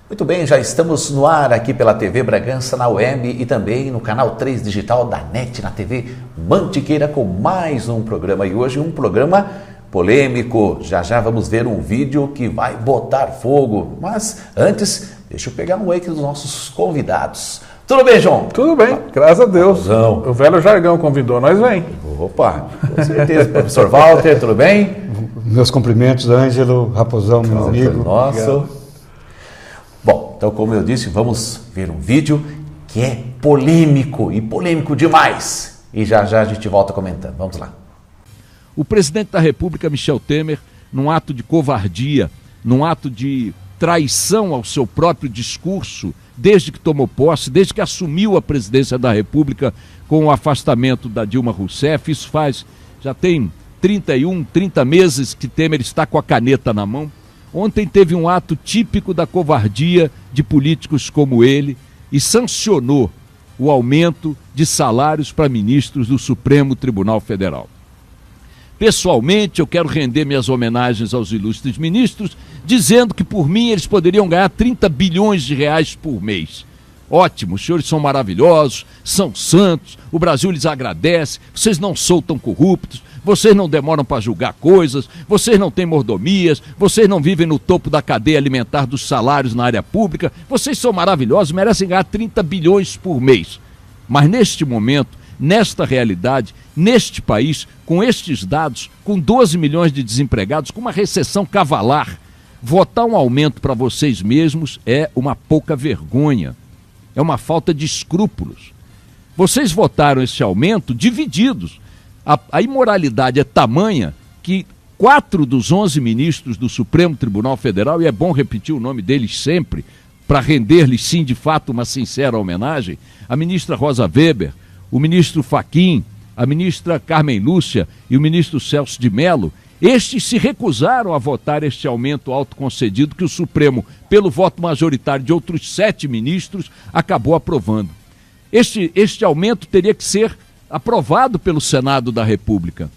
Muito bem, já estamos no ar aqui pela TV Bragança na web e também no canal 3 digital da NET na TV Mantiqueira com mais um programa. E hoje um programa polêmico. Já já vamos ver um vídeo que vai botar fogo. Mas antes, deixa eu pegar um wake dos nossos convidados. Tudo bem, João? Tudo bem, graças a Deus. Raposão. O velho jargão convidou, nós vem. Opa, com certeza. Professor Walter, tudo bem? Meus cumprimentos, Ângelo, Raposão, meu amigo. Nosso. Obrigado. Bom, então como eu disse, vamos ver um vídeo que é polêmico e polêmico demais. E já já a gente volta comentando. Vamos lá. O presidente da República, Michel Temer, num ato de covardia, num ato de traição ao seu próprio discurso, desde que tomou posse, desde que assumiu a presidência da República com o afastamento da Dilma Rousseff, isso já tem 30 meses que Temer está com a caneta na mão. Ontem teve um ato típico da covardia de políticos como ele e sancionou o aumento de salários para ministros do Supremo Tribunal Federal. Pessoalmente, eu quero render minhas homenagens aos ilustres ministros, dizendo que por mim eles poderiam ganhar 30 bilhões de reais por mês. Ótimo, os senhores são maravilhosos, são santos, o Brasil lhes agradece, vocês não são tão corruptos, vocês não demoram para julgar coisas, vocês não têm mordomias, vocês não vivem no topo da cadeia alimentar dos salários na área pública, vocês são maravilhosos, merecem ganhar 30 bilhões por mês. Mas neste momento, nesta realidade, neste país, com estes dados, com 12 milhões de desempregados, com uma recessão cavalar, votar um aumento para vocês mesmos é uma pouca vergonha, é uma falta de escrúpulos. Vocês votaram esse aumento divididos. A imoralidade é tamanha que 4 dos 11 ministros do Supremo Tribunal Federal, e é bom repetir o nome deles sempre, para render-lhes sim de fato uma sincera homenagem, a ministra Rosa Weber, o ministro Fachin, a ministra Carmen Lúcia e o ministro Celso de Mello, estes se recusaram a votar este aumento autoconcedido que o Supremo, pelo voto majoritário de outros 7 ministros, acabou aprovando. Este aumento teria que ser aprovado pelo Senado da República.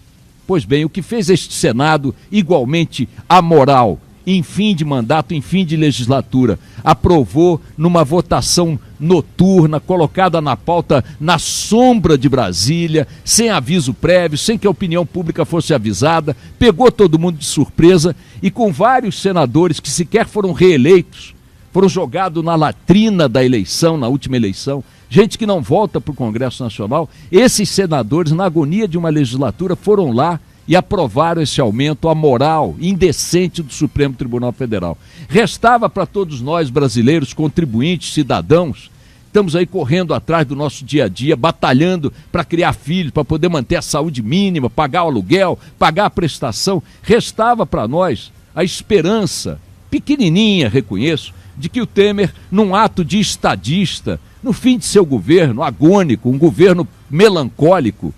Pois bem, o que fez este Senado igualmente amoral, em fim de mandato, em fim de legislatura, aprovou numa votação noturna, colocada na pauta na sombra de Brasília, sem aviso prévio, sem que a opinião pública fosse avisada, pegou todo mundo de surpresa e com vários senadores que sequer foram reeleitos, foram jogados na latrina da eleição, na última eleição, gente que não volta para o Congresso Nacional, esses senadores, na agonia de uma legislatura, foram lá e aprovaram esse aumento amoral, indecente do Supremo Tribunal Federal. Restava para todos nós, brasileiros, contribuintes, cidadãos, estamos aí correndo atrás do nosso dia a dia, batalhando para criar filhos, para poder manter a saúde mínima, pagar o aluguel, pagar a prestação. Restava para nós a esperança, pequenininha, reconheço, de que o Temer, num ato de estadista, no fim de seu governo agônico, um governo melancólico,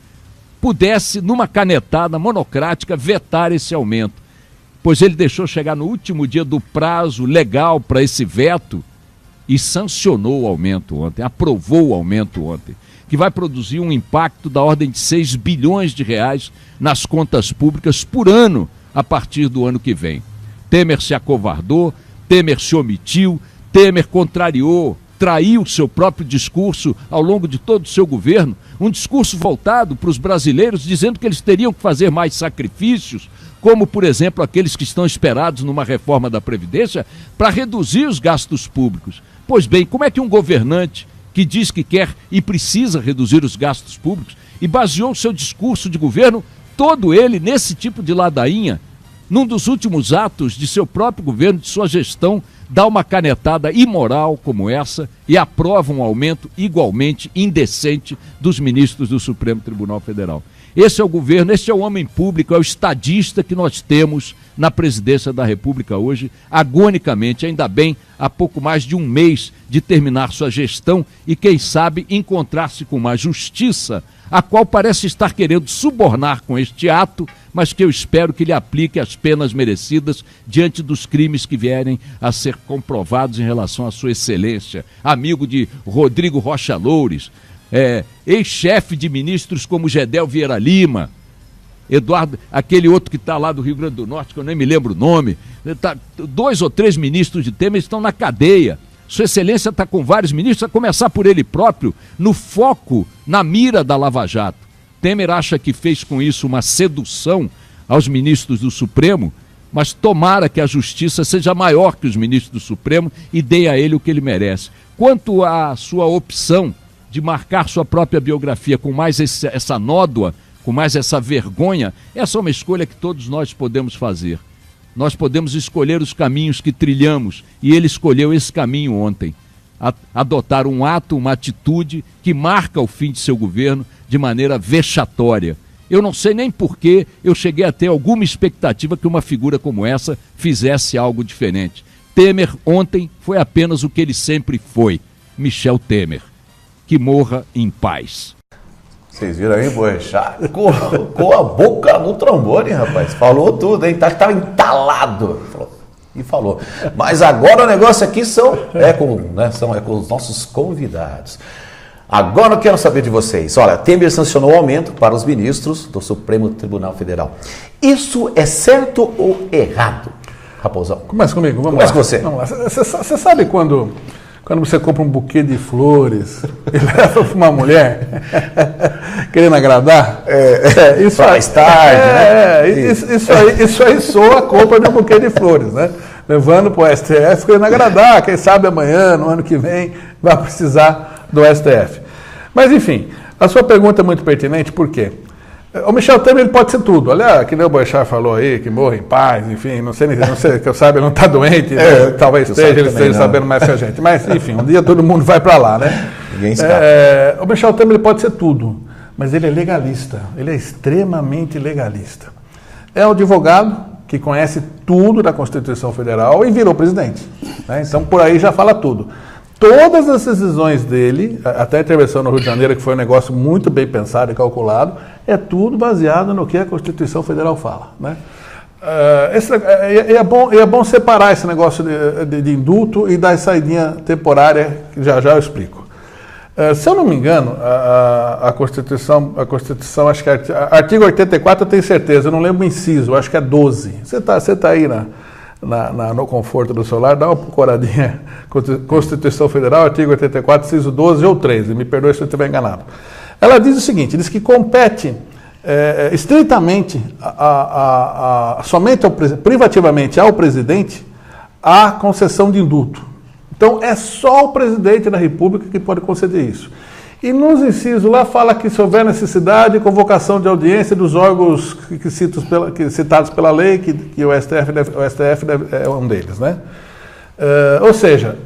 pudesse, numa canetada monocrática, vetar esse aumento. Pois ele deixou chegar no último dia do prazo legal para esse veto e sancionou o aumento ontem, aprovou o aumento ontem, que vai produzir um impacto da ordem de 6 bilhões de reais nas contas públicas por ano a partir do ano que vem. Temer se acovardou, Temer se omitiu, Temer contrariou, traiu seu próprio discurso ao longo de todo o seu governo, um discurso voltado para os brasileiros, dizendo que eles teriam que fazer mais sacrifícios, como, por exemplo, aqueles que estão esperados numa reforma da Previdência, para reduzir os gastos públicos. Pois bem, como é que um governante que diz que quer e precisa reduzir os gastos públicos e baseou o seu discurso de governo, todo ele nesse tipo de ladainha, num dos últimos atos de seu próprio governo, de sua gestão, dá uma canetada imoral como essa e aprova um aumento igualmente indecente dos ministros do Supremo Tribunal Federal. Esse é o governo, esse é o homem público, é o estadista que nós temos na presidência da República hoje, agonicamente, ainda bem, há pouco mais de um mês de terminar sua gestão e, quem sabe, encontrar-se com uma justiça, a qual parece estar querendo subornar com este ato, mas que eu espero que lhe aplique as penas merecidas diante dos crimes que vierem a ser comprovados em relação à sua excelência, amigo de Rodrigo Rocha Loures, ex-chefe de ministros como Gedel Vieira Lima, Eduardo, aquele outro que está lá do Rio Grande do Norte, que eu nem me lembro o nome, 2 ou 3 ministros de Temer estão na cadeia. Sua Excelência está com vários ministros, a começar por ele próprio, no foco, na mira da Lava Jato. Temer acha que fez com isso uma sedução aos ministros do Supremo, mas tomara que a justiça seja maior que os ministros do Supremo e dê a ele o que ele merece. Quanto à sua opção de marcar sua própria biografia com mais essa nódoa, com mais essa vergonha, essa é uma escolha que todos nós podemos fazer. Nós podemos escolher os caminhos que trilhamos, e ele escolheu esse caminho ontem. Adotar um ato, uma atitude que marca o fim de seu governo de maneira vexatória. Eu não sei nem por que eu cheguei a ter alguma expectativa que uma figura como essa fizesse algo diferente. Temer ontem foi apenas o que ele sempre foi, Michel Temer. Que morra em paz. Vocês viram aí, Boechat? Colocou a boca no trombone, rapaz. Falou tudo, hein? Estava entalado. E falou. Mas agora o negócio aqui com os nossos convidados. Agora eu quero saber de vocês. Olha, Temer sancionou o aumento para os ministros do Supremo Tribunal Federal. Isso é certo ou errado, Raposão? Começa comigo, vamos Começa lá. com você. Vamos lá. Você sabe quando você compra um buquê de flores e leva para uma mulher querendo agradar? Isso faz tarde, né? Isso aí soa a compra de um buquê de flores, né? Levando para o STF querendo agradar, quem sabe amanhã, no ano que vem, vai precisar do STF. Mas, enfim, a sua pergunta é muito pertinente, por quê? O Michel Temer ele pode ser tudo. Olha, que nem o Boechat falou aí, que morre em paz, enfim, não sei que eu saiba, ele não está doente, né? Talvez ele esteja sabendo mais que a gente. Mas, enfim, um dia todo mundo vai para lá, né? Ninguém escapa. O Michel Temer ele pode ser tudo, mas ele é legalista, ele é extremamente legalista. É um advogado que conhece tudo da Constituição Federal e virou presidente, né? Então, por aí já fala tudo. Todas as decisões dele, até a intervenção no Rio de Janeiro, que foi um negócio muito bem pensado e calculado, é tudo baseado no que a Constituição Federal fala, né? É bom separar esse negócio de indulto e da saidinha temporária, que já eu explico. Se eu não me engano, a Constituição, acho que artigo 84 eu tenho certeza, eu não lembro o inciso, acho que é 12. Você tá aí no conforto do celular, dá uma procuradinha, Constituição Federal, artigo 84, inciso 12 ou 13, me perdoe se eu estiver enganado. Ela diz o seguinte, diz que compete estritamente, somente privativamente ao presidente, a concessão de indulto. Então, é só o presidente da República que pode conceder isso. E nos incisos lá fala que se houver necessidade, convocação de audiência dos órgãos citados pela lei, que o STF é um deles, né? Ou seja,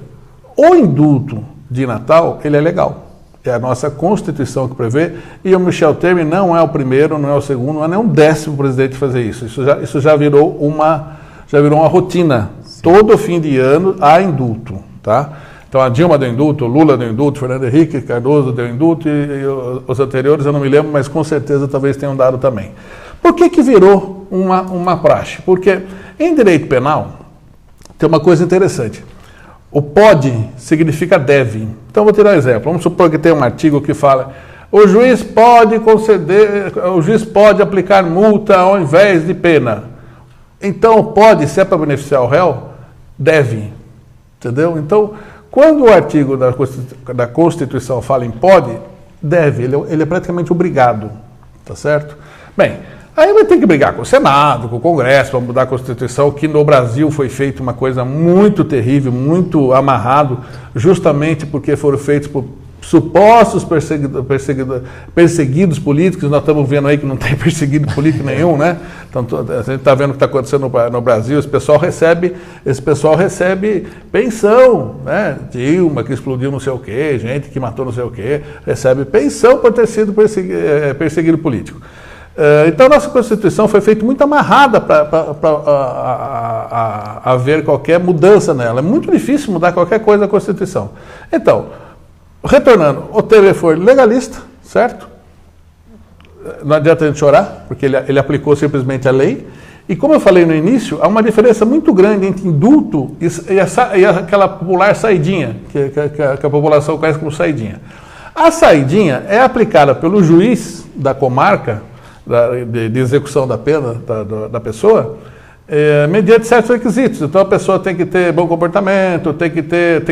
o indulto de Natal, ele é legal. É a nossa Constituição que prevê, e o Michel Temer não é o primeiro, não é o segundo, não é nem um 10º presidente a fazer isso. Isso já virou uma rotina. Sim. Todo fim de ano há indulto, tá? Então a Dilma deu indulto, o Lula deu indulto, Fernando Henrique Cardoso deu indulto e os anteriores eu não me lembro, mas com certeza talvez tenham dado também. Por que virou uma praxe? Porque em direito penal tem uma coisa interessante. O pode significa deve. Então vou tirar um exemplo. Vamos supor que tem um artigo que fala: o juiz pode aplicar multa ao invés de pena. Então pode, se é para beneficiar o réu, deve. Entendeu? Então, quando o artigo da Constituição fala em pode, deve, ele é praticamente obrigado, tá certo? Bem, aí vai ter que brigar com o Senado, com o Congresso, para mudar a Constituição, que no Brasil foi feita uma coisa muito terrível, muito amarrado, justamente porque foram feitos por supostos perseguidos políticos. Nós estamos vendo aí que não tem perseguido político nenhum, né? Então, a gente está vendo o que está acontecendo no Brasil. Esse pessoal recebe pensão, né? Dilma, que explodiu não sei o quê, gente que matou não sei o quê, recebe pensão por ter sido perseguido político. Então, a nossa Constituição foi feita muito amarrada para haver qualquer mudança nela. É muito difícil mudar qualquer coisa na Constituição. Então, retornando, o Temer foi legalista, certo? Não adianta a gente chorar, porque ele aplicou simplesmente a lei. E como eu falei no início, há uma diferença muito grande entre indulto e aquela popular saidinha, que a população conhece como saidinha. A saidinha é aplicada pelo juiz da comarca, de execução da pena da pessoa, mediante certos requisitos. Então a pessoa tem que ter bom comportamento, tem que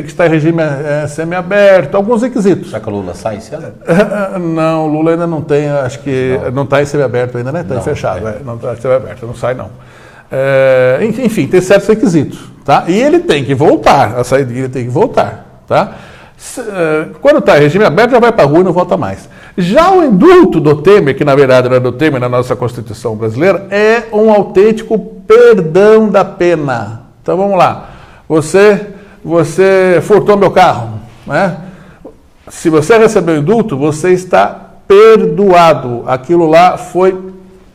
estar em regime semiaberto, alguns requisitos. Será que o Lula sai esse ano? Não, o Lula ainda não tem, acho que não está em semiaberto ainda, né? Está fechado, não está em semiaberto, não sai não. Enfim, tem certos requisitos, tá? E ele tem que voltar, a saída ele tem que voltar, tá? Quando está em regime aberto, já vai para a rua e não volta mais. Já o indulto do Temer, que na verdade era do Temer na nossa Constituição brasileira, é um autêntico perdão da pena. Então vamos lá. Você furtou meu carro, né? Se você recebeu indulto, você está perdoado. Aquilo lá foi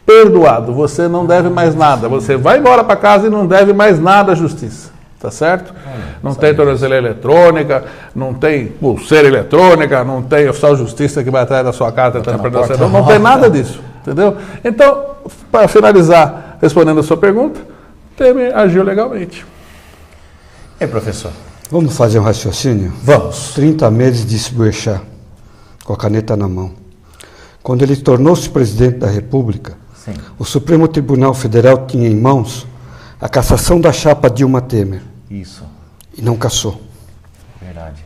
perdoado. Você não deve mais nada. Você vai embora para casa e não deve mais nada à justiça. Tá certo? Não tem tornozeleira eletrônica, não tem pulseira eletrônica, não tem oficial de justiça que vai atrás da sua casa tentando perder você. Não tem nada disso, entendeu? Então, para finalizar, respondendo a sua pergunta, Temer agiu legalmente. E aí, professor? Vamos fazer um raciocínio? Vamos. 30 meses disse Boechat, com a caneta na mão. Quando ele tornou-se presidente da República, Sim. O Supremo Tribunal Federal tinha em mãos a cassação da chapa Dilma Temer. Isso. E não cassou. Verdade.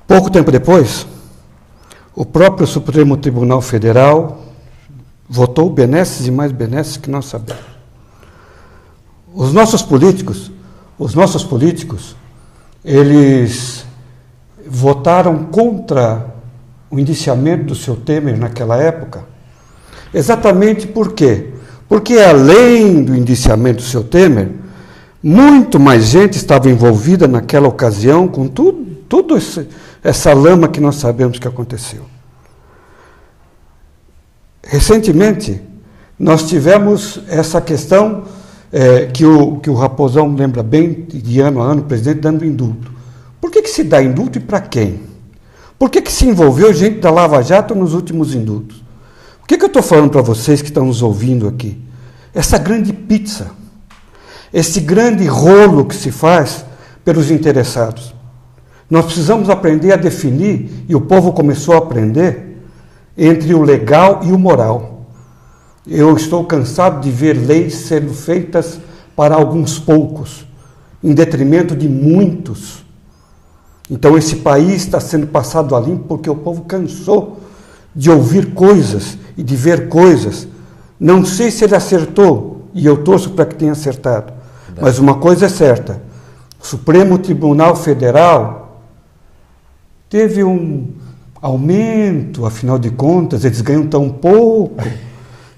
Pouco tempo depois, o próprio Supremo Tribunal Federal votou benesses e mais benesses que nós sabemos. Os nossos políticos, eles votaram contra o indiciamento do seu Temer naquela época. Exatamente por quê? Porque além do indiciamento do seu Temer, muito mais gente estava envolvida naquela ocasião com tudo essa lama que nós sabemos que aconteceu. Recentemente, nós tivemos essa questão que o Raposão lembra bem, de ano a ano, o presidente dando indulto. Por que se dá indulto e para quem? Por que se envolveu gente da Lava Jato nos últimos indultos? O que eu estou falando para vocês que estão nos ouvindo aqui? Essa grande pizza, esse grande rolo que se faz pelos interessados. Nós precisamos aprender a definir, e o povo começou a aprender, entre o legal e o moral. Eu estou cansado de ver leis sendo feitas para alguns poucos, em detrimento de muitos. Então esse país está sendo passado a limpo porque o povo cansou de ouvir coisas e de ver coisas. Não sei se ele acertou, e eu torço para que tenha acertado, mas uma coisa é certa, o Supremo Tribunal Federal teve um aumento, afinal de contas, eles ganham tão pouco,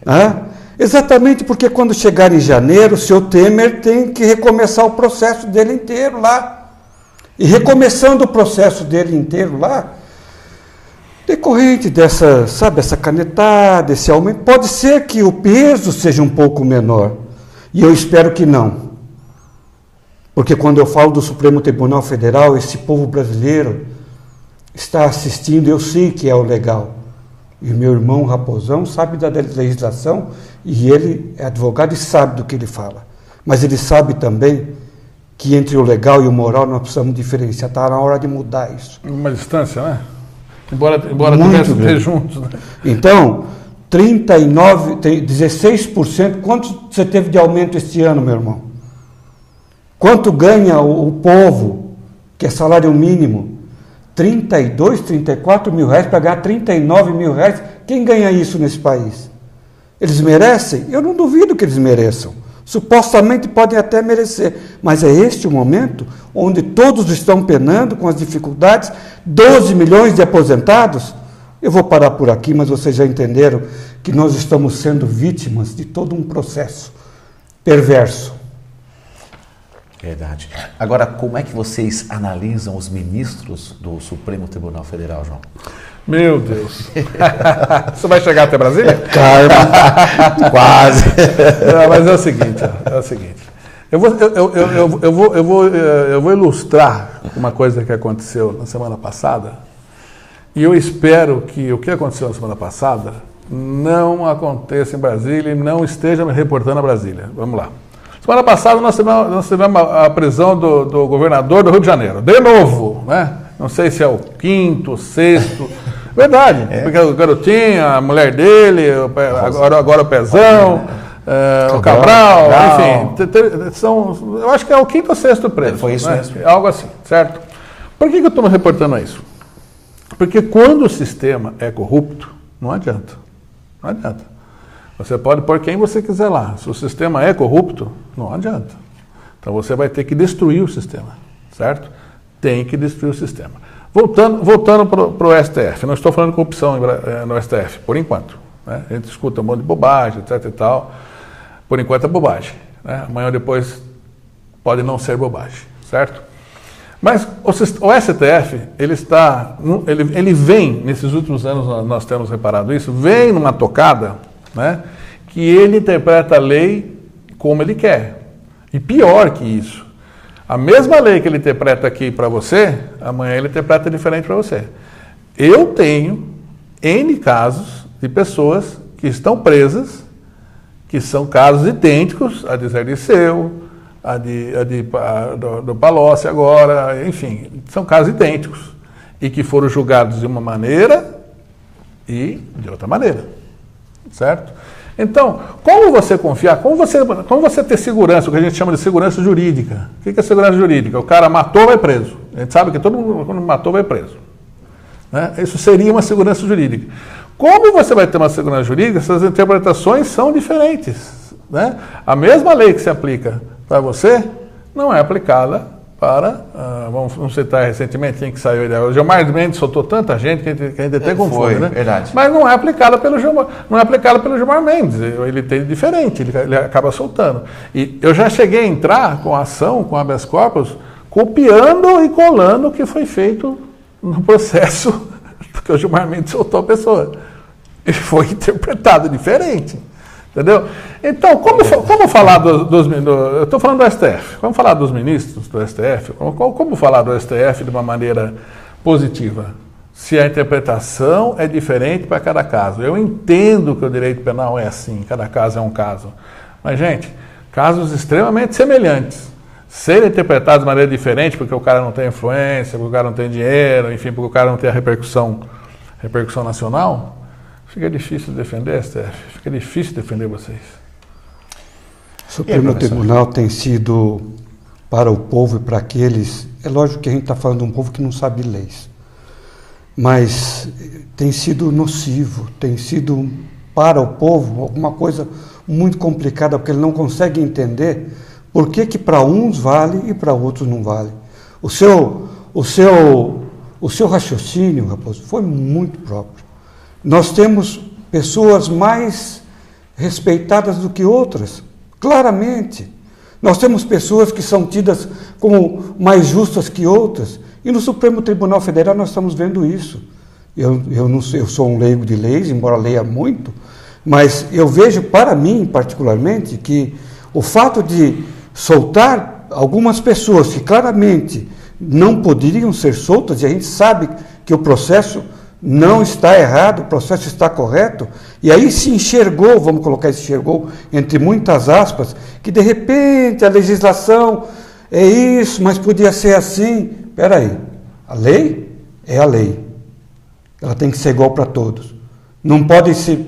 né? Exatamente porque quando chegar em janeiro, o seu Temer tem que recomeçar o processo dele inteiro lá. E recomeçando o processo dele inteiro lá, decorrente dessa, sabe, essa canetada, esse aumento, pode ser que o peso seja um pouco menor. E eu espero que não. Porque quando eu falo do Supremo Tribunal Federal, esse povo brasileiro está assistindo, eu sei que é o legal. E o meu irmão Raposão sabe da legislação, e ele é advogado e sabe do que ele fala. Mas ele sabe também que entre o legal e o moral nós precisamos diferenciar. Está na hora de mudar isso. Uma distância, né? Embora tivesse que ter juntos. Né? Então, 16%, quanto você teve de aumento este ano, meu irmão? Quanto ganha o povo, que é salário mínimo? 32, 34 mil reais para ganhar 39 mil reais. Quem ganha isso nesse país? Eles merecem? Eu não duvido que eles mereçam. Supostamente podem até merecer, mas é este o momento onde todos estão penando com as dificuldades, 12 milhões de aposentados. Eu vou parar por aqui, mas vocês já entenderam que nós estamos sendo vítimas de todo um processo perverso. Verdade. Agora, como é que vocês analisam os ministros do Supremo Tribunal Federal, João? Meu Deus. Você vai chegar até Brasília? Karma. Quase. Não, mas é o seguinte. Eu vou ilustrar uma coisa que aconteceu na semana passada, e eu espero que o que aconteceu na semana passada não aconteça em Brasília e não esteja me reportando a Brasília. Vamos lá. Semana passada nós tivemos a prisão do governador do Rio de Janeiro. De novo, né? Não sei se é o quinto, sexto. Verdade, porque o garotinho, a mulher dele, agora o Pezão, o Cabral, enfim. Eu acho que é o quinto ou sexto preso. Foi isso, né? Mesmo. Algo assim, certo? Por que eu estou me reportando a isso? Porque quando o sistema é corrupto, não adianta. Não adianta. Você pode pôr quem você quiser lá. Se o sistema é corrupto, não adianta. Então você vai ter que destruir o sistema, certo? Tem que destruir o sistema. Voltando para o STF. Não estou falando de corrupção no STF, por enquanto. Né? A gente escuta um monte de bobagem, etc e tal. Por enquanto é bobagem. Né? Amanhã ou depois pode não ser bobagem, certo? Mas o STF, ele vem, nesses últimos anos nós temos reparado isso, vem numa tocada, né, que ele interpreta a lei como ele quer. E pior que isso, a mesma lei que ele interpreta aqui para você, amanhã ele interpreta diferente para você. Eu tenho N casos de pessoas que estão presas, que são casos idênticos a de Zé Dirceu, do Palocci agora, enfim, são casos idênticos e que foram julgados de uma maneira e de outra maneira, certo? Então, como você confiar, como você ter segurança, o que a gente chama de segurança jurídica? O que é segurança jurídica? O cara matou, vai preso. A gente sabe que todo mundo, quando matou, vai preso. Né? Isso seria uma segurança jurídica. Como você vai ter uma segurança jurídica se as interpretações são diferentes? Né? A mesma lei que se aplica para você, não é aplicada para, vamos citar recentemente quem que saiu aí, o Gilmar Mendes soltou tanta gente que a gente até confunde, né? Verdade. Mas não é aplicada pelo Gilmar Mendes, ele tem diferente, ele acaba soltando. E eu já cheguei a entrar com a ação, com habeas corpus, copiando e colando o que foi feito no processo que o Gilmar Mendes soltou a pessoa. E foi interpretado diferente. Entendeu? Então, como falar eu estou falando do STF, vamos falar dos ministros do STF, como falar do STF de uma maneira positiva? Se a interpretação é diferente para cada caso. Eu entendo que o direito penal é assim, cada caso é um caso. Mas, gente, casos extremamente semelhantes, serem interpretados de maneira diferente porque o cara não tem influência, porque o cara não tem dinheiro, enfim, porque o cara não tem a repercussão nacional, fica difícil defender, STF, fica difícil defender vocês. O Supremo Tribunal tem sido para o povo e para aqueles... É lógico que a gente está falando de um povo que não sabe leis, mas tem sido nocivo, tem sido para o povo alguma coisa muito complicada, porque ele não consegue entender por que para uns vale e para outros não vale. O seu raciocínio, Raposo, foi muito próprio. Nós temos pessoas mais respeitadas do que outras, claramente. Nós temos pessoas que são tidas como mais justas que outras. E no Supremo Tribunal Federal nós estamos vendo isso. Eu sou um leigo de leis, embora leia muito, mas eu vejo, para mim particularmente, que o fato de soltar algumas pessoas que claramente não poderiam ser soltas, e a gente sabe que o processo não está errado, o processo está correto, e aí se enxergou, vamos colocar esse enxergou entre muitas aspas, que de repente a legislação é isso, mas podia ser assim. Espera aí, a lei é a lei, ela tem que ser igual para todos, não pode ser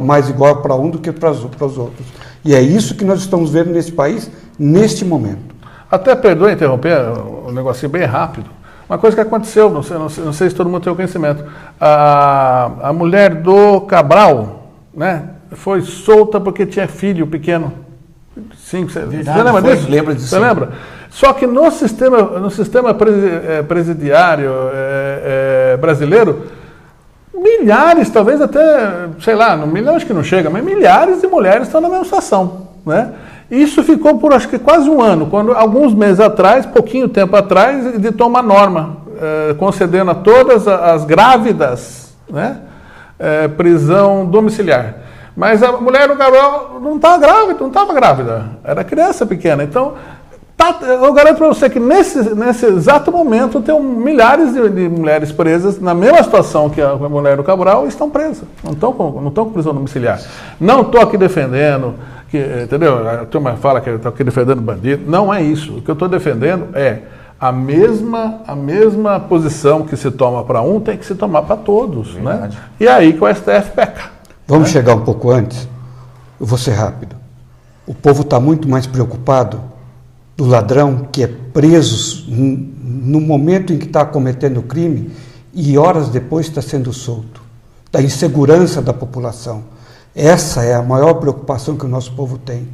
mais igual para um do que para os outros, e é isso que nós estamos vendo nesse país, neste momento. Até perdoe interromper, um negocinho bem rápido. Uma coisa que aconteceu, não sei se todo mundo tem o conhecimento, a mulher do Cabral, né, foi solta porque tinha filho pequeno. Sim, você lembra disso? Lembra disso. Você lembra? Só que no sistema presidiário brasileiro, milhares, talvez até, sei lá, milhões que não chega, mas milhares de mulheres estão na mesma situação, né? Isso ficou por acho que quase um ano, quando alguns meses atrás, pouquinho tempo atrás, editou uma norma concedendo a todas as grávidas, né, prisão domiciliar. Mas a mulher do Cabral não estava grávida, era criança pequena. Então, eu garanto para você que nesse exato momento tem milhares de mulheres presas na mesma situação que a mulher do Cabral e estão presas, não estão com prisão domiciliar. Não estou aqui defendendo, entendeu? A turma fala que eu estou aqui defendendo bandido, não é isso. O que eu estou defendendo é a mesma posição que se toma para um tem que se tomar para todos, né? E é aí que o STF peca. Vamos chegar um pouco antes, eu vou ser rápido. O povo está muito mais preocupado do ladrão que é preso no momento em que está cometendo o crime e horas depois está sendo solto, da insegurança da população. Essa é a maior preocupação que o nosso povo tem,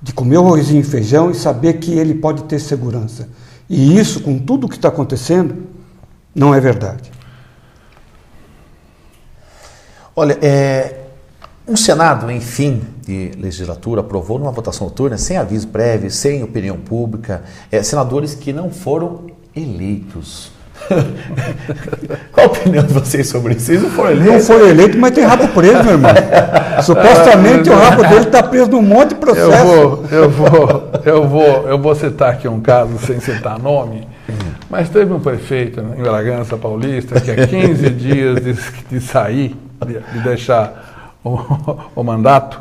de comer o arrozinho e feijão e saber que ele pode ter segurança. E isso, com tudo o que está acontecendo, não é verdade. Olha, o Senado, em fim de legislatura, aprovou numa votação noturna, sem aviso prévio, sem opinião pública, senadores que não foram eleitos. Qual a opinião de vocês sobre isso? Vocês não foram eleitos? Não foi eleito, mas tem rabo preso, meu irmão. Supostamente o rabo dele está preso num monte de processo. Eu vou citar aqui um caso, sem citar nome, mas teve um prefeito em Bragança Paulista que há 15 dias de sair, de deixar o mandato,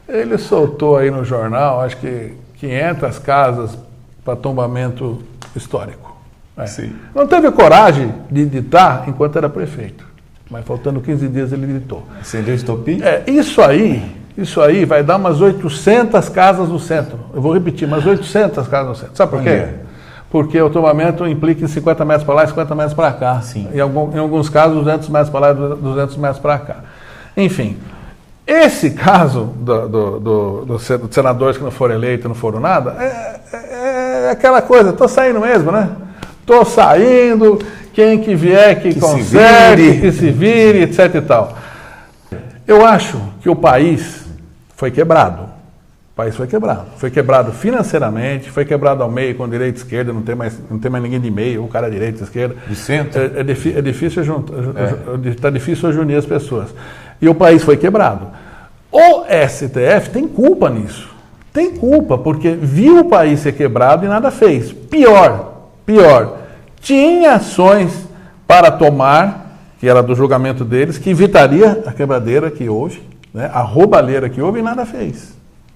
ele soltou aí no jornal, acho que 500 casas para tombamento histórico. Sim. Não teve coragem de editar enquanto era prefeito, mas faltando 15 dias ele editou. Acendeu estopim? Isso aí vai dar umas 800 casas no centro. Eu vou repetir, umas 800 casas no centro. Sabe por quê? Porque o tombamento implica em 50 metros para lá e 50 metros para cá. Sim. Em alguns casos, 200 metros para lá e 200 metros para cá. Enfim, esse caso dos senadores que não foram eleitos, não foram nada, é aquela coisa, estou saindo mesmo, né? Estou saindo, quem que vier que consegue, que se vire, etc e tal. Eu acho que o país foi quebrado. O país foi quebrado. Foi quebrado financeiramente, foi quebrado ao meio com direita e esquerda, não tem mais ninguém de meio, o cara é direita e esquerda. De centro? É difícil juntar, está difícil unir as pessoas. E o país foi quebrado. O STF tem culpa nisso. Tem culpa, porque viu o país ser quebrado e nada fez. Pior, tinha ações para tomar, que era do julgamento deles, que evitaria a quebradeira que houve, né, a roubalheira que houve e nada fez.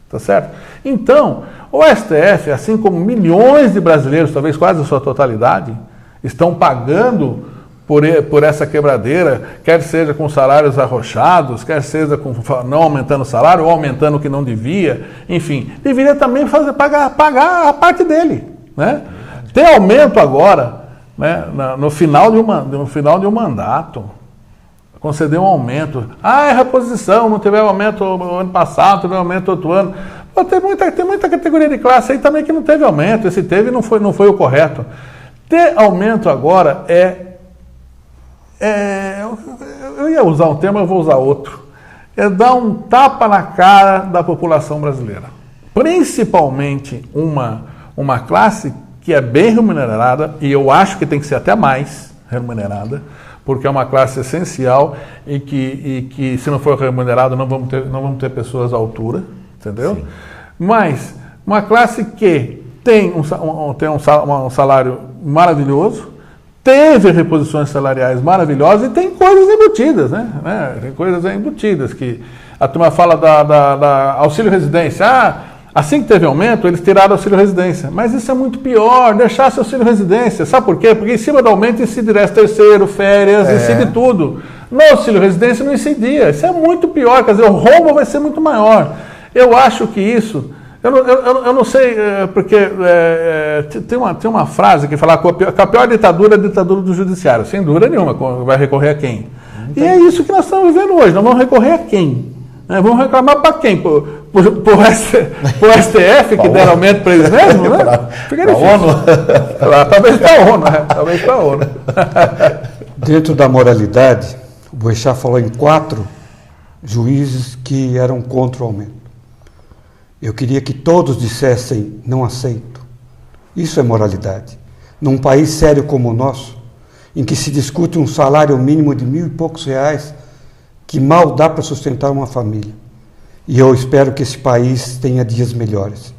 Tá certo? Então, o STF, assim como milhões de brasileiros, talvez quase a sua totalidade, estão pagando por essa quebradeira, quer seja com salários arrochados, quer seja com não aumentando o salário ou aumentando o que não devia, enfim, deveria também pagar a parte dele, né? Tem aumento agora, né, no final de um mandato, conceder um aumento. É reposição, não teve aumento no ano passado, teve aumento outro ano. Pô, tem muita categoria de classe aí também que não teve aumento, esse teve e não foi o correto. Ter aumento agora eu ia usar um termo, eu vou usar outro. É dar um tapa na cara da população brasileira. Principalmente uma classe que é bem remunerada, e eu acho que tem que ser até mais remunerada, porque é uma classe essencial e que se não for remunerada não vamos ter pessoas à altura, entendeu? Sim. Mas uma classe que tem um salário maravilhoso, teve reposições salariais maravilhosas e tem coisas embutidas, né? Tem coisas embutidas que a turma fala da auxílio residência. Assim que teve aumento, eles tiraram o auxílio residência. Mas isso é muito pior, deixasse o auxílio residência. Sabe por quê? Porque em cima do aumento incide 13º, férias, incide tudo. No auxílio residência não incidia. Isso é muito pior, quer dizer, o rombo vai ser muito maior. Eu acho que isso... Eu não sei, porque tem uma frase que fala que a pior ditadura é a ditadura do judiciário. Sem dúvida nenhuma, vai recorrer a quem? E é isso que nós estamos vivendo hoje. Nós vamos recorrer a quem? Vamos reclamar para quem? Pro STF, que deram aumento para eles mesmos, né? Fica difícil. A ONU? Talvez para a ONU, né? Talvez para a ONU. Dentro da moralidade, o Boechat falou em 4 juízes que eram contra o aumento. eu queria que todos dissessem: não aceito. Isso é moralidade. Num país sério como o nosso, em que se discute um salário mínimo de R$1.000 e poucos, que mal dá para sustentar uma família. E eu espero que esse país tenha dias melhores.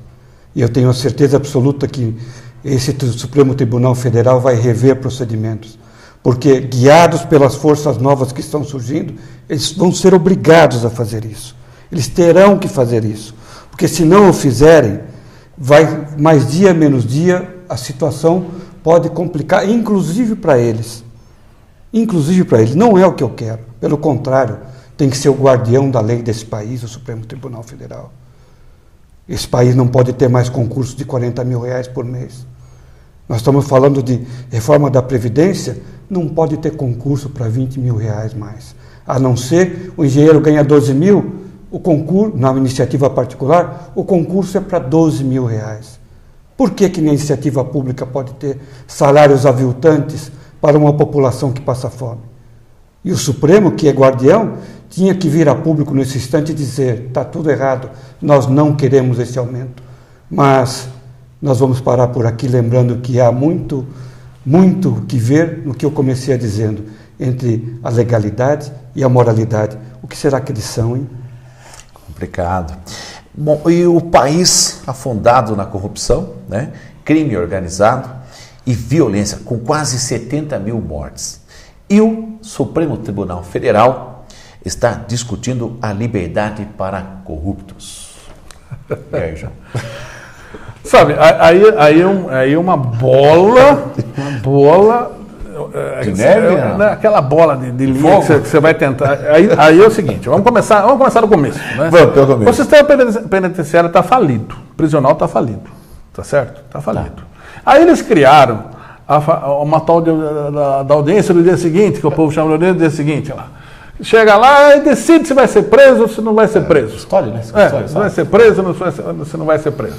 E eu tenho a certeza absoluta que esse Supremo Tribunal Federal vai rever procedimentos, porque, guiados pelas forças novas que estão surgindo, eles vão ser obrigados a fazer isso. Eles terão que fazer isso, porque se não o fizerem, vai mais dia menos dia, a situação pode complicar, inclusive para eles. Inclusive para eles. Não é o que eu quero. Pelo contrário, tem que ser o guardião da lei desse país, o Supremo Tribunal Federal. Esse país não pode ter mais concursos de R$40 mil por mês. Nós estamos falando de reforma da Previdência, não pode ter concurso para R$20 mil mais. A não ser o engenheiro ganha 12 mil, o concurso, na iniciativa particular, o concurso é para R$12 mil. Por que na iniciativa pública pode ter salários aviltantes para uma população que passa fome? E o Supremo, que é guardião, tinha que vir a público nesse instante e dizer: está tudo errado, nós não queremos esse aumento. Mas nós vamos parar por aqui, lembrando que há muito que ver no que eu comecei a dizendo, entre a legalidade e a moralidade. O que será que eles são, hein? Complicado. Bom, e o país afundado na corrupção, né? Crime organizado e violência, com quase 70 mil mortes. E o Supremo Tribunal Federal está discutindo a liberdade para corruptos. E aí, João? Sabe, aí uma bola de neve, né? Aquela bola de linha fogo que você vai tentar. Aí é o seguinte, vamos começar do começo. Né? Vamos pelo começo. O sistema penitenciário está falido, o prisional está falido, tá certo? Está falido. Tá. Aí eles criaram uma tal da audiência do dia seguinte, que o povo chama de audiência do dia seguinte lá. Chega lá e decide se vai ser preso ou se não vai ser preso. Escolhe, né? Se vai ser preso ou se não vai ser preso.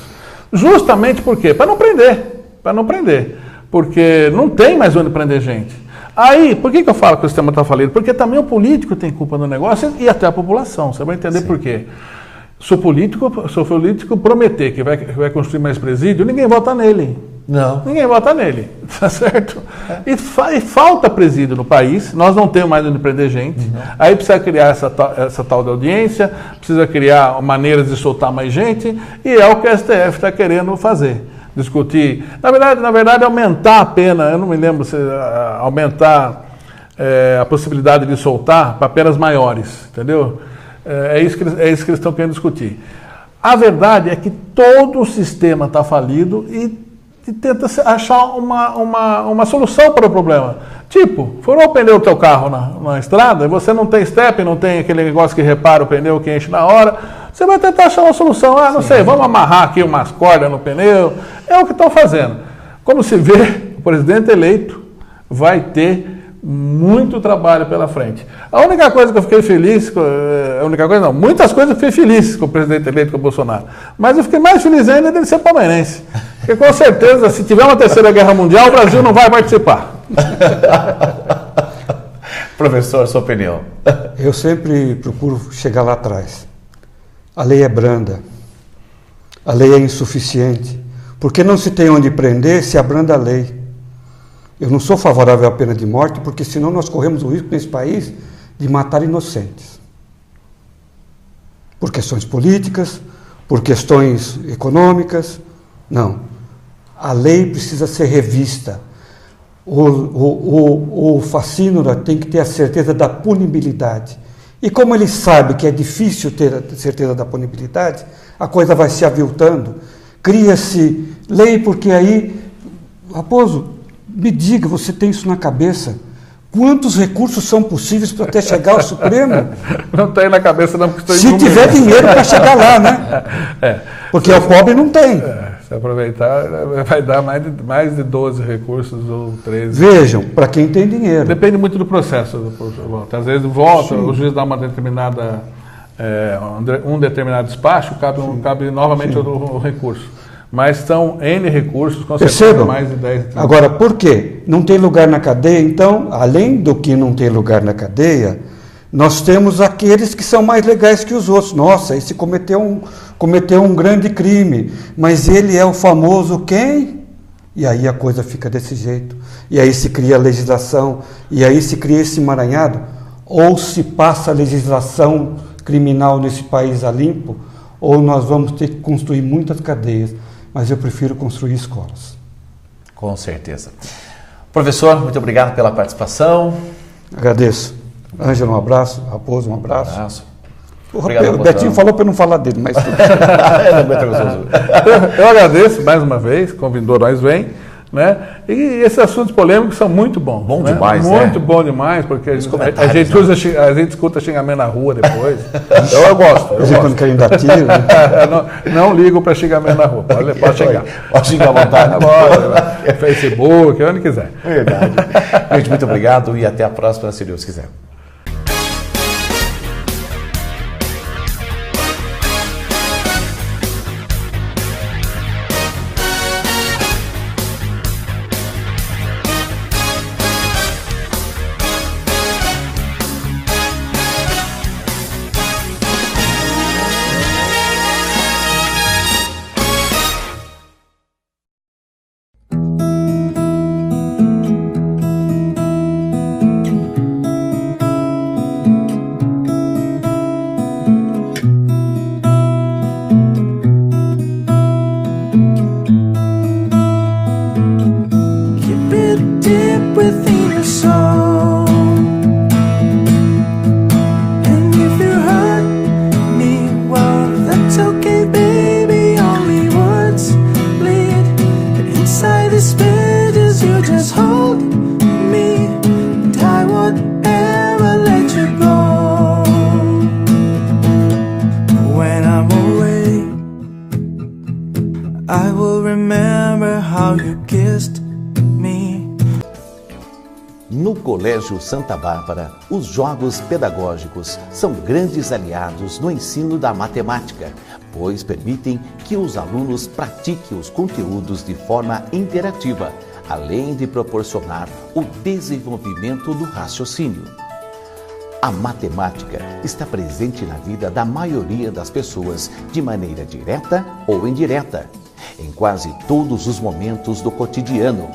Justamente por quê? Para não prender. Porque não tem mais onde prender gente. Aí, por que eu falo que o sistema está falido? Porque também o político tem culpa no negócio e até a população. Você vai entender por quê. Se o político prometer que vai construir mais presídio, ninguém vota nele. Não. Ninguém vota nele, tá certo? É. E falta presídio no país, nós não temos mais onde prender gente. Não. Aí precisa criar essa tal de audiência, precisa criar maneiras de soltar mais gente, e é o que a STF está querendo fazer. Discutir, na verdade aumentar a pena, eu não me lembro se aumentar a possibilidade de soltar para penas maiores, entendeu? É isso que eles estão querendo discutir. A verdade é que todo o sistema está falido e tenta achar uma solução para o problema. Tipo, furou o pneu do teu carro na estrada, e você não tem step, não tem aquele negócio que repara o pneu, que enche na hora, você vai tentar achar uma solução. Não sei, vamos amarrar aqui umas cordas no pneu. É o que estão fazendo. Como se vê, o presidente eleito vai ter muito trabalho pela frente. A única coisa que eu fiquei feliz, muitas coisas eu fiquei feliz com o presidente eleito, com o Bolsonaro, mas eu fiquei mais feliz ainda dele ser palmeirense. Porque com certeza, se tiver uma terceira guerra mundial, o Brasil não vai participar. Professor, sua opinião? Eu sempre procuro chegar lá atrás. A lei é branda, a lei é insuficiente, porque não se tem onde prender se abranda a lei. Eu não sou favorável à pena de morte, porque senão nós corremos o risco nesse país de matar inocentes. Por questões políticas, por questões econômicas. Não. A lei precisa ser revista. O facínora tem que ter a certeza da punibilidade. E como ele sabe que é difícil ter a certeza da punibilidade, a coisa vai se aviltando. Cria-se lei, porque aí, Raposo, me diga, você tem isso na cabeça? Quantos recursos são possíveis para até chegar ao Supremo? Não tem na cabeça não, porque estou em número. Se tiver dinheiro para chegar lá, né? Porque o pobre não tem. Se aproveitar, vai dar mais de 12 recursos ou 13. Vejam, para quem tem dinheiro. Depende muito do processo. Às vezes volta, o juiz dá uma determinada, um determinado despacho, cabe novamente o recurso. Mas são N recursos, com certeza mais de 10. Agora, por quê? Não tem lugar na cadeia, então, além do que não tem lugar na cadeia, nós temos aqueles que são mais legais que os outros. Nossa, esse cometeu cometeu um grande crime, mas ele é o famoso quem? E aí a coisa fica desse jeito. E aí se cria a legislação, e aí se cria esse emaranhado. Ou se passa a legislação criminal nesse país a limpo, ou nós vamos ter que construir muitas cadeias. Mas eu prefiro construir escolas. Com certeza. Professor, muito obrigado pela participação. Agradeço. Ângelo, um abraço. Raposo, um abraço. Obrigado, o Betinho falou para eu não falar dele, mas... Eu agradeço mais uma vez, convidou nós vem, né? E esses assuntos polêmicos são muito bons. Bom né? demais, Muito bom demais, porque a gente escuta xingamento na rua depois. Eu gosto. Quando querem dar tiro. Não ligo para xingamento na rua. Pode xingar. Pode xingar à vontade. Facebook, onde quiser. Verdade. Gente, muito obrigado e até a próxima, se Deus quiser. I will remember how you kissed me. No Colégio Santa Bárbara, os jogos pedagógicos são grandes aliados no ensino da matemática, pois permitem que os alunos pratiquem os conteúdos de forma interativa, além de proporcionar o desenvolvimento do raciocínio. A matemática está presente na vida da maioria das pessoas de maneira direta ou indireta. Em quase todos os momentos do cotidiano,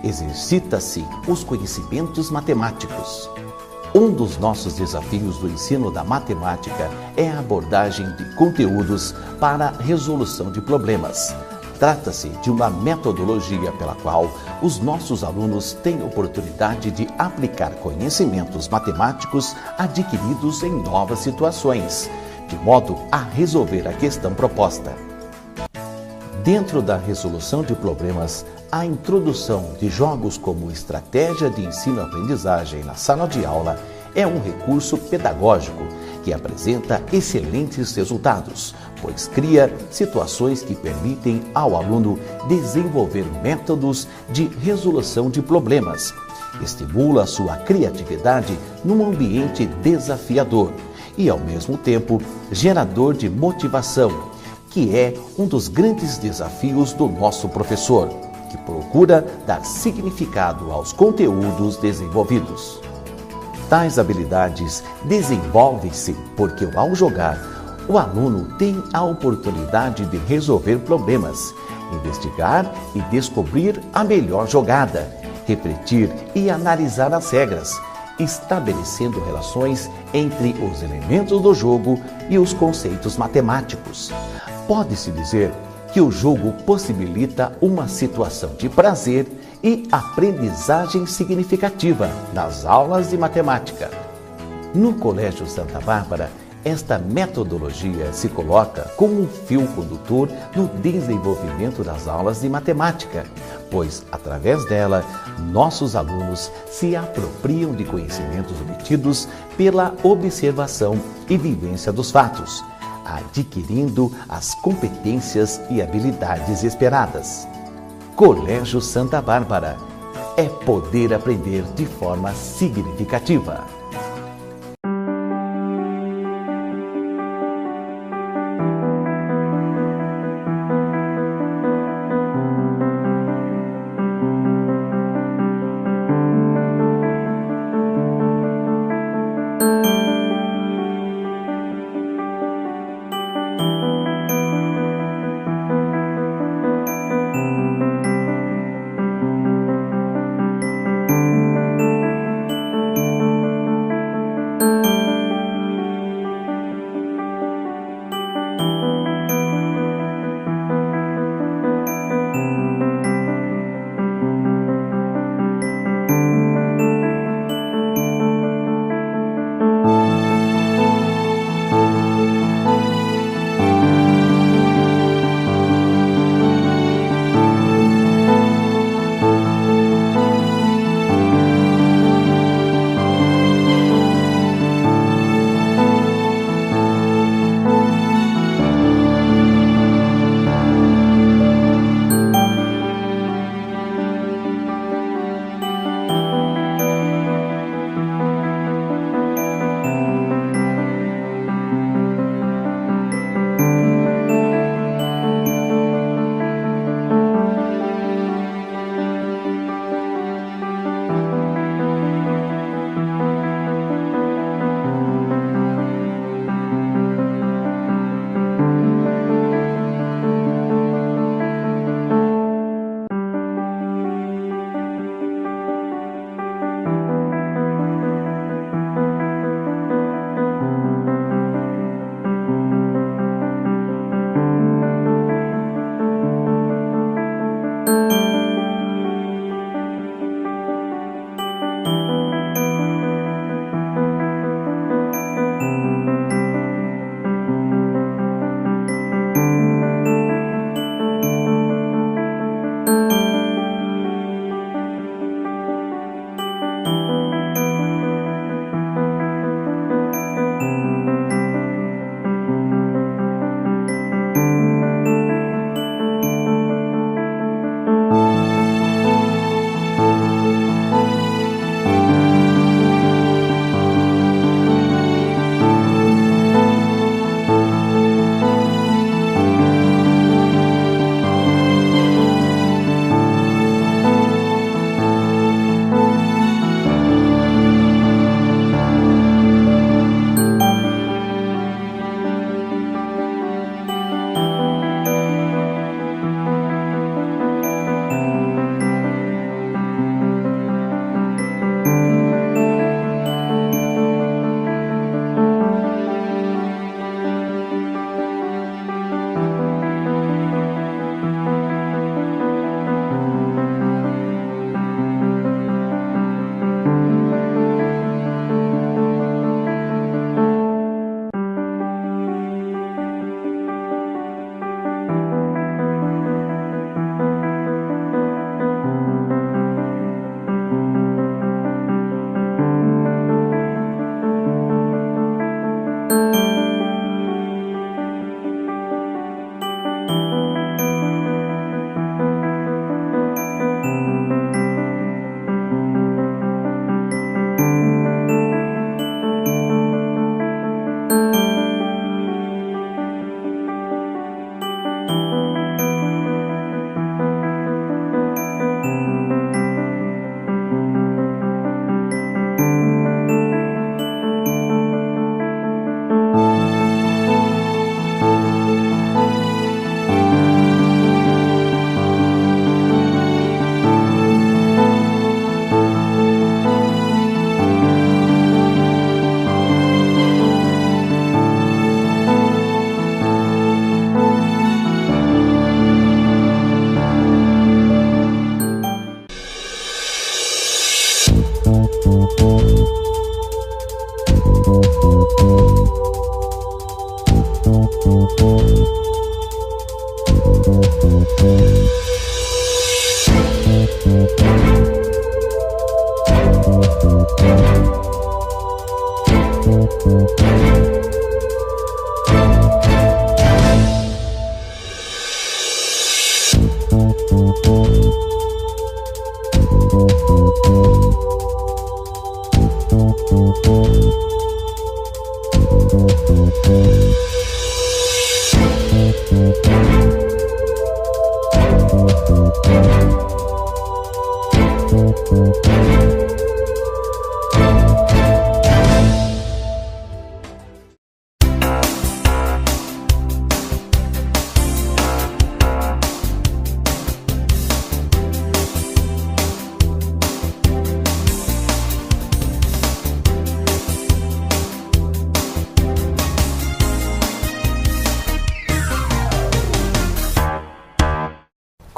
exercita-se os conhecimentos matemáticos. Um dos nossos desafios do ensino da matemática é a abordagem de conteúdos para a resolução de problemas. Trata-se de uma metodologia pela qual os nossos alunos têm oportunidade de aplicar conhecimentos matemáticos adquiridos em novas situações, de modo a resolver a questão proposta. Dentro da resolução de problemas, a introdução de jogos como estratégia de ensino-aprendizagem na sala de aula é um recurso pedagógico que apresenta excelentes resultados, pois cria situações que permitem ao aluno desenvolver métodos de resolução de problemas, estimula sua criatividade num ambiente desafiador e, ao mesmo tempo, gerador de motivação, que é um dos grandes desafios do nosso professor, que procura dar significado aos conteúdos desenvolvidos. Tais habilidades desenvolvem-se porque, ao jogar, o aluno tem a oportunidade de resolver problemas, investigar e descobrir a melhor jogada, refletir e analisar as regras, estabelecendo relações entre os elementos do jogo e os conceitos matemáticos. Pode-se dizer que o jogo possibilita uma situação de prazer e aprendizagem significativa nas aulas de matemática. No Colégio Santa Bárbara, esta metodologia se coloca como um fio condutor no desenvolvimento das aulas de matemática, pois, através dela, nossos alunos se apropriam de conhecimentos obtidos pela observação e vivência dos fatos, adquirindo as competências e habilidades esperadas. Colégio Santa Bárbara é poder aprender de forma significativa.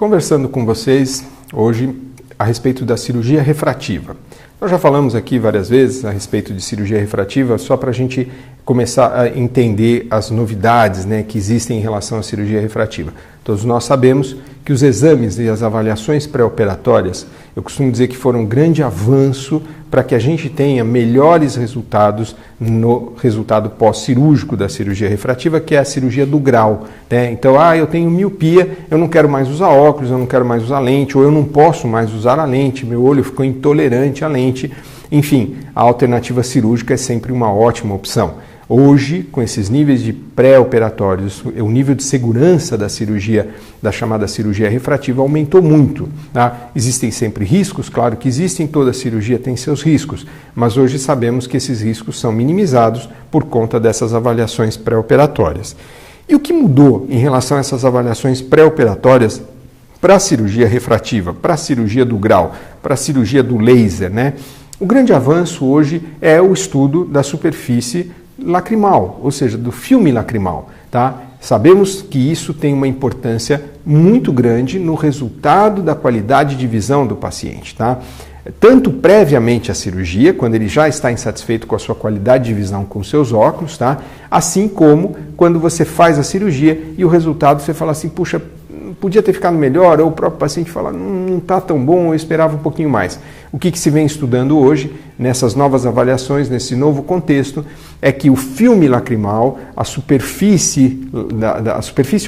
conversando com vocês hoje a respeito da cirurgia refrativa. Nós já falamos aqui várias vezes a respeito de cirurgia refrativa, só para a gente começar a entender as novidades, né, que existem em relação à cirurgia refrativa. Todos nós sabemos que os exames e as avaliações pré-operatórias, eu costumo dizer que foram um grande avanço para que a gente tenha melhores resultados no resultado pós-cirúrgico da cirurgia refrativa, que é a cirurgia do grau, né? Então, eu tenho miopia, eu não quero mais usar óculos, eu não quero mais usar lente, ou eu não posso mais usar a lente, meu olho ficou intolerante à lente. Enfim, a alternativa cirúrgica é sempre uma ótima opção. Hoje, com esses níveis de pré-operatórios, o nível de segurança da cirurgia, da chamada cirurgia refrativa, aumentou muito. Tá? Existem sempre riscos, claro que existem, toda cirurgia tem seus riscos, mas hoje sabemos que esses riscos são minimizados por conta dessas avaliações pré-operatórias. E o que mudou em relação a essas avaliações pré-operatórias para a cirurgia refrativa, para a cirurgia do grau, para a cirurgia do laser, né? O grande avanço hoje é o estudo da superfície lacrimal, ou seja, do filme lacrimal, tá? Sabemos que isso tem uma importância muito grande no resultado da qualidade de visão do paciente, tá? Tanto previamente à cirurgia, quando ele já está insatisfeito com a sua qualidade de visão com seus óculos, tá? Assim como quando você faz a cirurgia e o resultado você fala assim, puxa, podia ter ficado melhor, ou o próprio paciente fala, não está tão bom, eu esperava um pouquinho mais. O que se vem estudando hoje, nessas novas avaliações, nesse novo contexto, é que o filme lacrimal, a superfície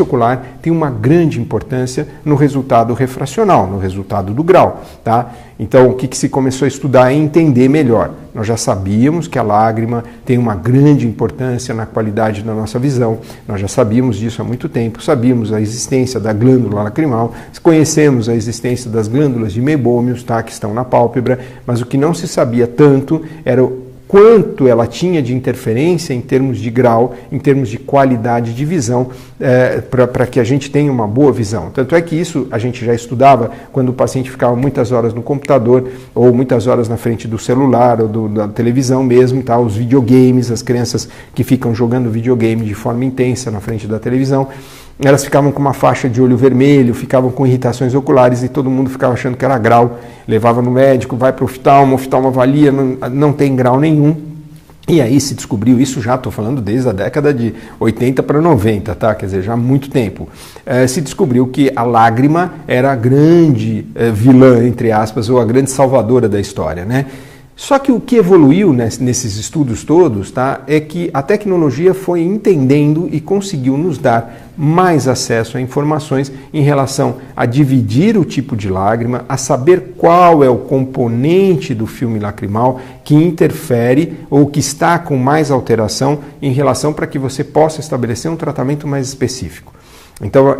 ocular, tem uma grande importância no resultado refracional, no resultado do grau. Tá? Então, o que se começou a estudar é entender melhor. Nós já sabíamos que a lágrima tem uma grande importância na qualidade da nossa visão, nós já sabíamos disso há muito tempo, sabíamos a existência da glândula lacrimal, conhecemos a existência das glândulas de mebômios, tá, que estão na pálpebra, mas o que não se sabia tanto era o quanto ela tinha de interferência em termos de grau, em termos de qualidade de visão, para que a gente tenha uma boa visão. Tanto é que isso a gente já estudava quando o paciente ficava muitas horas no computador, ou muitas horas na frente do celular, ou da televisão mesmo, tá? Os videogames, as crianças que ficam jogando videogame de forma intensa na frente da televisão, elas ficavam com uma faixa de olho vermelho, ficavam com irritações oculares e todo mundo ficava achando que era grau. Levava no médico, vai para o oftalmo avalia, não tem grau nenhum. E aí se descobriu, isso já estou falando desde a década de 80 para 90, tá? Quer dizer, já há muito tempo. Se descobriu que a lágrima era a grande vilã, entre aspas, ou a grande salvadora da história, né? Só que o que evoluiu nesses estudos todos, tá, é que a tecnologia foi entendendo e conseguiu nos dar mais acesso a informações em relação a dividir o tipo de lágrima, a saber qual é o componente do filme lacrimal que interfere ou que está com mais alteração em relação para que você possa estabelecer um tratamento mais específico. Então,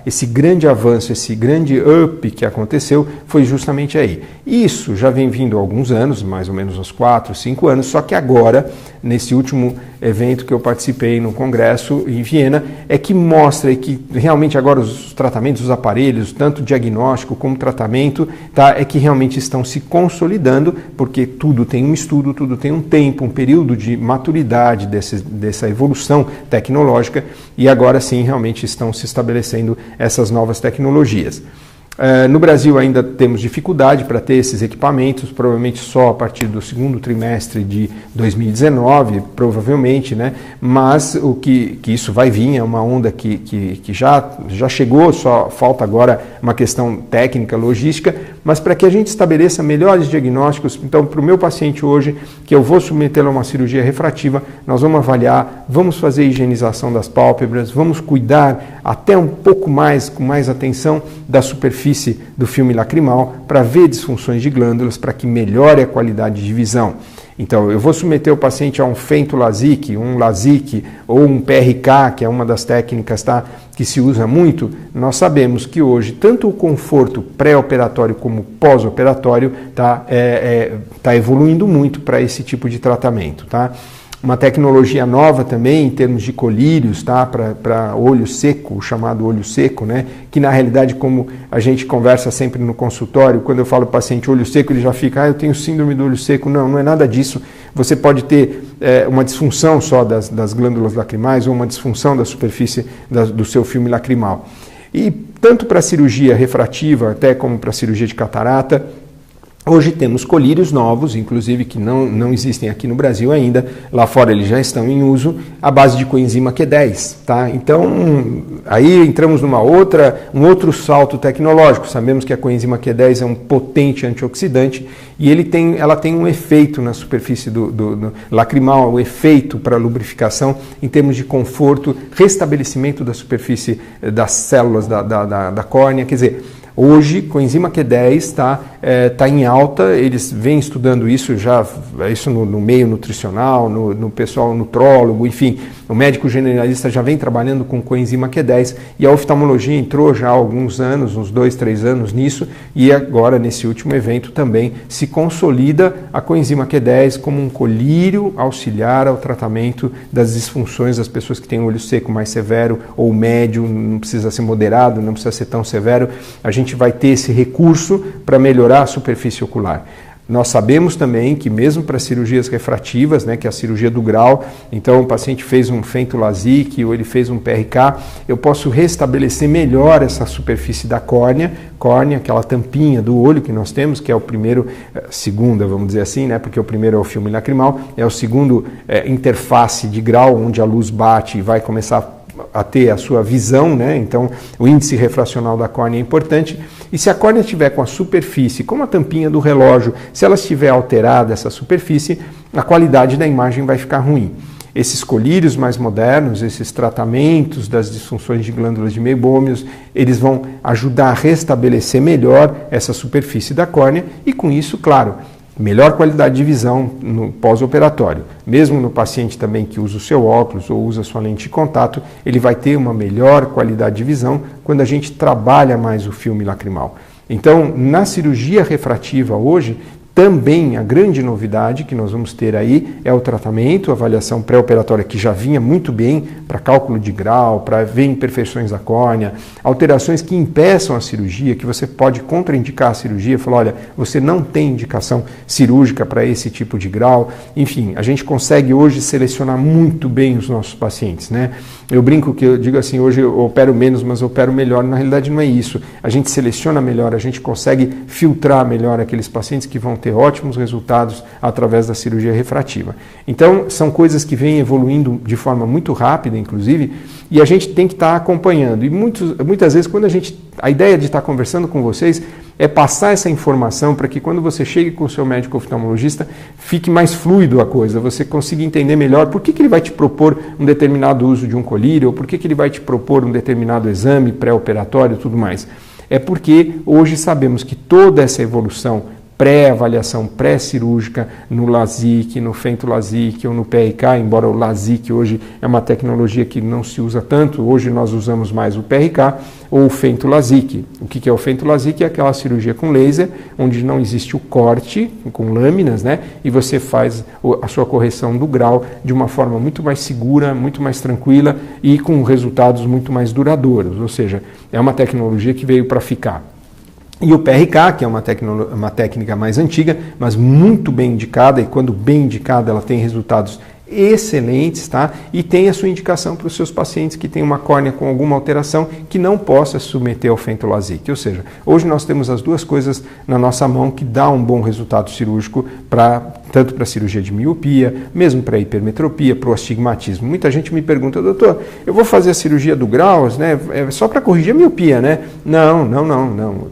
esse grande avanço, esse grande up que aconteceu foi justamente aí. Isso já vem vindo há alguns anos, mais ou menos uns 4, 5 anos, só que agora, nesse último evento que eu participei no congresso em Viena, é que mostra que realmente agora os tratamentos, os aparelhos, tanto diagnóstico como tratamento, tá, é que realmente estão se consolidando, porque tudo tem um estudo, tudo tem um tempo, um período de maturidade dessa evolução tecnológica, e agora sim realmente estão se estabelecendo essas novas tecnologias. No Brasil ainda temos dificuldade para ter esses equipamentos, provavelmente só a partir do segundo trimestre de 2019, provavelmente, né? Mas o que isso vai vir é uma onda que já chegou, só falta agora uma questão técnica, logística, mas para que a gente estabeleça melhores diagnósticos, então para o meu paciente hoje, que eu vou submetê-lo a uma cirurgia refrativa, nós vamos avaliar, vamos fazer higienização das pálpebras, vamos cuidar até um pouco mais, com mais atenção, da superfície do filme lacrimal para ver disfunções de glândulas, para que melhore a qualidade de visão. Então, eu vou submeter o paciente a um FENTO-LASIK, um LASIK ou um PRK, que é uma das técnicas, tá, que se usa muito. Nós sabemos que hoje, tanto o conforto pré-operatório como pós-operatório tá evoluindo muito para esse tipo de tratamento. Tá? Uma tecnologia nova também em termos de colírios, tá? Para olho seco, o chamado olho seco, né? Que na realidade, como a gente conversa sempre no consultório, quando eu falo paciente olho seco, ele já fica, eu tenho síndrome do olho seco. Não, não é nada disso. Você pode ter uma disfunção só das glândulas lacrimais ou uma disfunção da superfície do seu filme lacrimal. E tanto para a cirurgia refrativa até como para a cirurgia de catarata. Hoje temos colírios novos, inclusive que não existem aqui no Brasil ainda, lá fora eles já estão em uso, à base de coenzima Q10, tá? Então, aí entramos um outro salto tecnológico. Sabemos que a coenzima Q10 é um potente antioxidante e ela tem um efeito na superfície do lacrimal, um efeito para lubrificação em termos de conforto, restabelecimento da superfície das células da córnea, quer dizer, hoje, coenzima Q10 está em alta, eles vêm estudando isso no meio nutricional, no pessoal nutrólogo, enfim, o médico generalista já vem trabalhando com coenzima Q10 e a oftalmologia entrou já há alguns anos, uns 2, 3 anos nisso, e agora nesse último evento também se consolida a coenzima Q10 como um colírio auxiliar ao tratamento das disfunções das pessoas que têm olho seco mais severo ou médio, não precisa ser moderado, não precisa ser tão severo. A gente vai ter esse recurso para melhorar a superfície ocular. Nós sabemos também que mesmo para cirurgias refrativas, né, que é a cirurgia do grau, então o paciente fez um fento-LASIK ou ele fez um PRK, eu posso restabelecer melhor essa superfície da córnea, aquela tampinha do olho que nós temos, que é o primeiro, segunda, vamos dizer assim, né, porque o primeiro é o filme lacrimal, é o segundo interface de grau, onde a luz bate e vai começar a ter a sua visão, né? Então o índice refracional da córnea é importante, e se a córnea estiver com a superfície, como a tampinha do relógio, se ela estiver alterada, essa superfície, a qualidade da imagem vai ficar ruim. Esses colírios mais modernos, esses tratamentos das disfunções de glândulas de meibômios, eles vão ajudar a restabelecer melhor essa superfície da córnea e com isso, claro, melhor qualidade de visão no pós-operatório. Mesmo no paciente também que usa o seu óculos ou usa a sua lente de contato, ele vai ter uma melhor qualidade de visão quando a gente trabalha mais o filme lacrimal. Então, na cirurgia refrativa hoje, também a grande novidade que nós vamos ter aí é o tratamento, a avaliação pré-operatória que já vinha muito bem para cálculo de grau, para ver imperfeições da córnea, alterações que impeçam a cirurgia, que você pode contraindicar a cirurgia, falar, olha, você não tem indicação cirúrgica para esse tipo de grau. Enfim, a gente consegue hoje selecionar muito bem os nossos pacientes, né? Eu brinco que eu digo assim, hoje eu opero menos, mas eu opero melhor. Na realidade não é isso. A gente seleciona melhor, a gente consegue filtrar melhor aqueles pacientes que vão ter ótimos resultados através da cirurgia refrativa. Então, são coisas que vêm evoluindo de forma muito rápida, inclusive, e a gente tem que estar acompanhando. E muitas vezes, a ideia de estar conversando com vocês é passar essa informação para que quando você chegue com o seu médico oftalmologista, fique mais fluido a coisa, você consiga entender melhor por que ele vai te propor um determinado uso de um colírio, ou por que ele vai te propor um determinado exame pré-operatório e tudo mais. É porque hoje sabemos que toda essa evolução pré-avaliação pré-cirúrgica no LASIK, no fento-LASIK ou no PRK, embora o LASIK hoje é uma tecnologia que não se usa tanto, hoje nós usamos mais o PRK ou o fento-LASIK. O que é o fento-LASIK? É aquela cirurgia com laser, onde não existe o corte, com lâminas, né? E você faz a sua correção do grau de uma forma muito mais segura, muito mais tranquila e com resultados muito mais duradouros, ou seja, é uma tecnologia que veio para ficar. E o PRK, que é uma técnica mais antiga, mas muito bem indicada, e quando bem indicada ela tem resultados excelentes, tá? E tem a sua indicação para os seus pacientes que têm uma córnea com alguma alteração que não possa se submeter ao fento-LASIK. Ou seja, hoje nós temos as duas coisas na nossa mão que dá um bom resultado cirúrgico tanto para a cirurgia de miopia, mesmo para a hipermetropia, para o astigmatismo. Muita gente me pergunta, doutor, eu vou fazer a cirurgia do Graus, né? É só para corrigir a miopia, né? Não.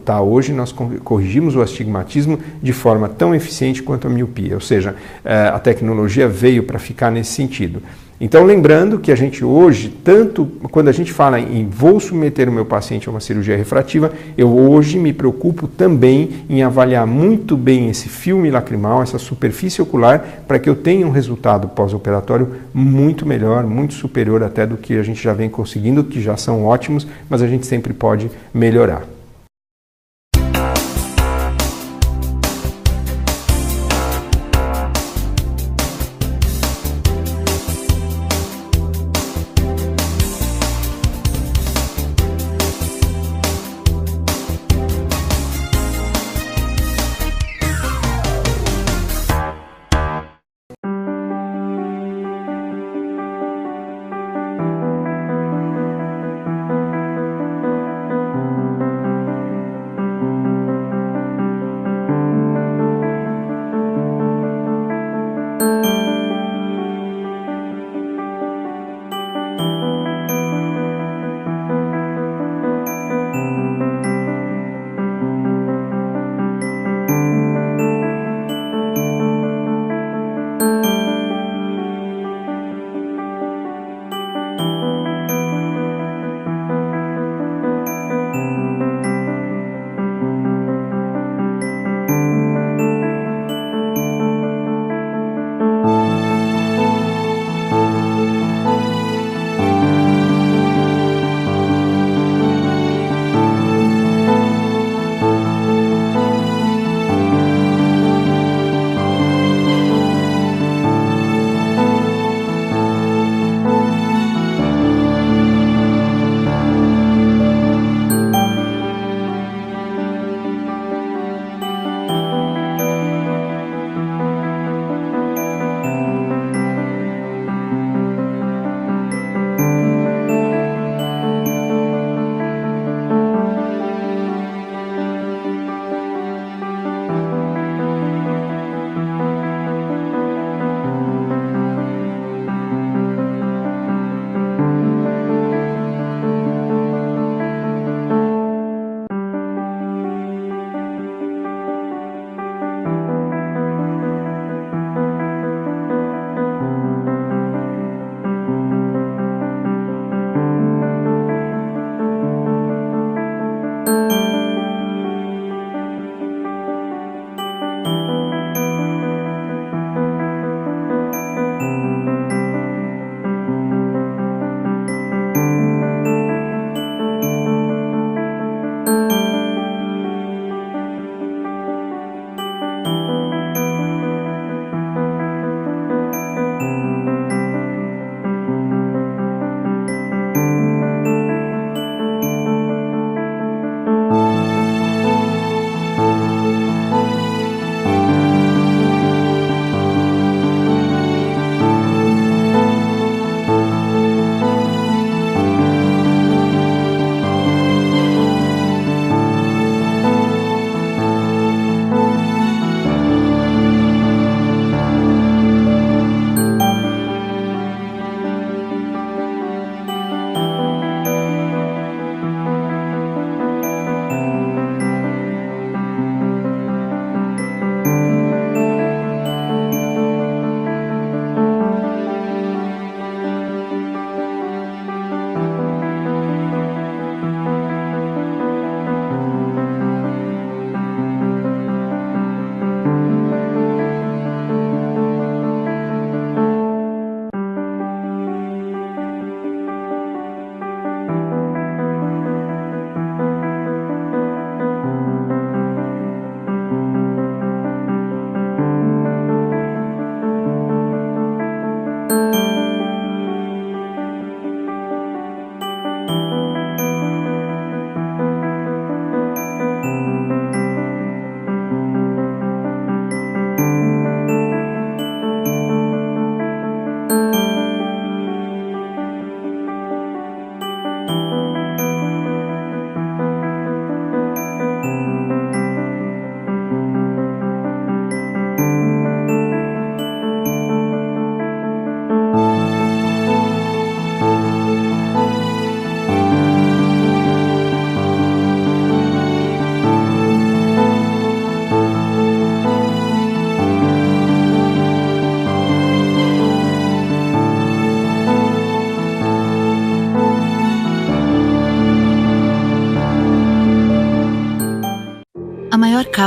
Tá, hoje nós corrigimos o astigmatismo de forma tão eficiente quanto a miopia, ou seja, a tecnologia veio para ficar nesse sentido. Então, lembrando que a gente hoje, tanto quando a gente fala em vou submeter o meu paciente a uma cirurgia refrativa, eu hoje me preocupo também em avaliar muito bem esse filme lacrimal, essa superfície ocular, para que eu tenha um resultado pós-operatório muito melhor, muito superior até do que a gente já vem conseguindo, que já são ótimos, mas a gente sempre pode melhorar.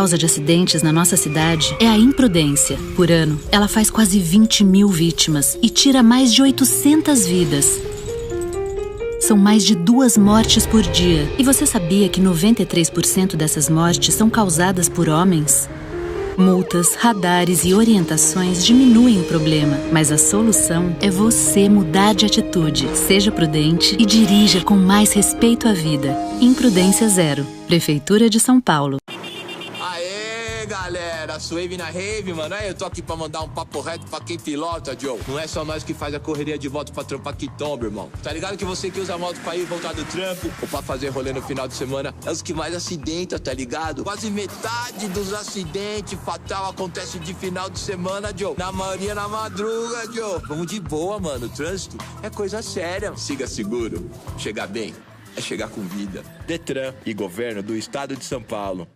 causa de acidentes na nossa cidade é a imprudência. Por ano, ela faz quase 20 mil vítimas e tira mais de 800 vidas. São mais de 2 mortes por dia. E você sabia que 93% dessas mortes são causadas por homens? Multas, radares e orientações diminuem o problema, mas a solução é você mudar de atitude. Seja prudente e dirija com mais respeito à vida. Imprudência zero. Prefeitura de São Paulo. Aê, galera, Suave na rave, mano. Aí eu tô aqui pra mandar um papo reto pra quem pilota, Joe. Não é só nós que faz a correria de moto pra trampar que tomba, irmão. Tá ligado que você que usa a moto pra ir e voltar do trampo ou pra fazer rolê no final de semana é os que mais acidentam, tá ligado? Quase metade dos acidentes fatal acontece de final de semana, Joe. Na maioria na madruga, Joe. Vamos de boa, mano. O trânsito é coisa séria. Siga seguro. Chegar bem é chegar com vida. Detran e Governo do Estado de São Paulo.